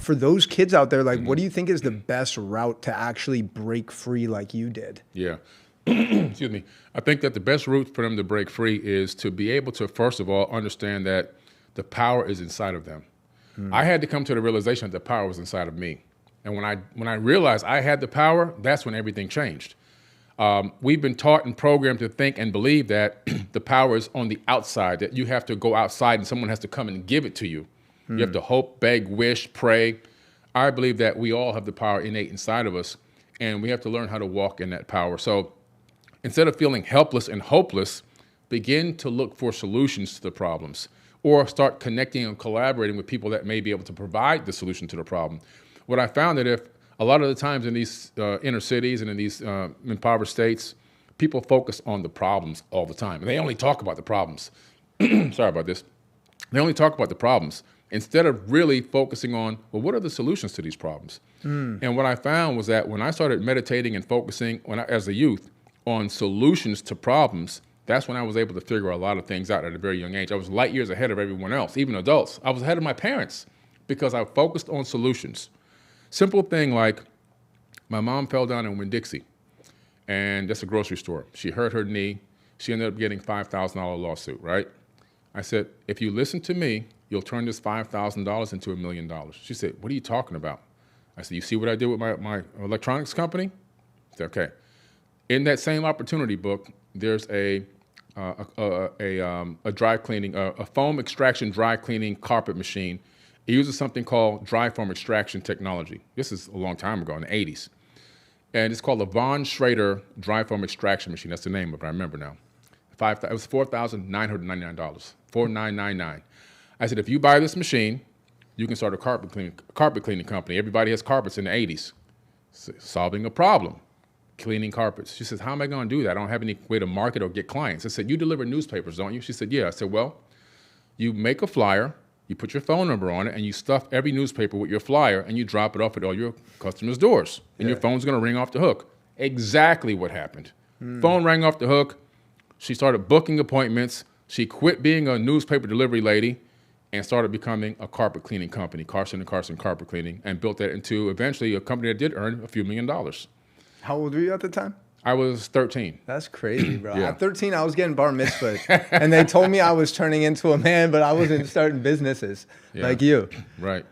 for those kids out there, like, Mm-hmm. what do you think is the best route to actually break free like you did? Yeah. Excuse me. I think that the best route for them to break free is to be able to, first of all, understand that the power is inside of them. I had to come to the realization that the power was inside of me. And when I realized I had the power, that's when everything changed. We've been taught and programmed to think and believe that the power is on the outside, that you have to go outside and someone has to come and give it to you. You have to hope, beg, wish, pray. I believe that we all have the power innate inside of us, and we have to learn how to walk in that power. So instead of feeling helpless and hopeless, begin to look for solutions to the problems, or start connecting and collaborating with people that may be able to provide the solution to the problem. What I found that if a lot of the times in these inner cities and in these impoverished states, people focus on the problems all the time. And they only talk about the problems. Sorry about this. They only talk about the problems instead of really focusing on, well, what are the solutions to these problems? And what I found was that when I started meditating and focusing as a youth on solutions to problems, that's when I was able to figure a lot of things out at a very young age. I was light years ahead of everyone else, even adults. I was ahead of my parents because I focused on solutions. Simple thing like my mom fell down in Winn-Dixie, and that's a grocery store. She hurt her knee. She ended up getting $5,000 lawsuit, right? I said, if you listen to me, you'll turn this $5,000 into $1 million. She said, what are you talking about? I said, you see what I did with my electronics company? I said, okay. In that same opportunity book, there's a dry cleaning, a foam extraction dry cleaning carpet machine. It uses something called dry foam extraction technology. This is a long time ago in the 80s. And it's called the Von Schrader dry foam extraction machine. That's the name of it, I remember now. It was $4,999, $4,999. I said, if you buy this machine, you can start a carpet cleaning company. Everybody has carpets in the 80s. Solving a problem, cleaning carpets. She says, how am I going to do that? I don't have any way to market or get clients. I said, you deliver newspapers, don't you? She said, yeah. I said, well, you make a flyer, you put your phone number on it, and you stuff every newspaper with your flyer, and you drop it off at all your customers' doors. And your phone's going to ring off the hook. Exactly what happened. Phone rang off the hook. She started booking appointments. She quit being a newspaper delivery lady and started becoming a carpet cleaning company, Carson & Carson Carpet Cleaning, and built that into eventually a company that did earn a few $1 million. How old were you at the time? I was 13. That's crazy, bro. Yeah. At 13, I was getting bar mitzvahed, and they told me I was turning into a man, but I wasn't starting businesses like you. Right.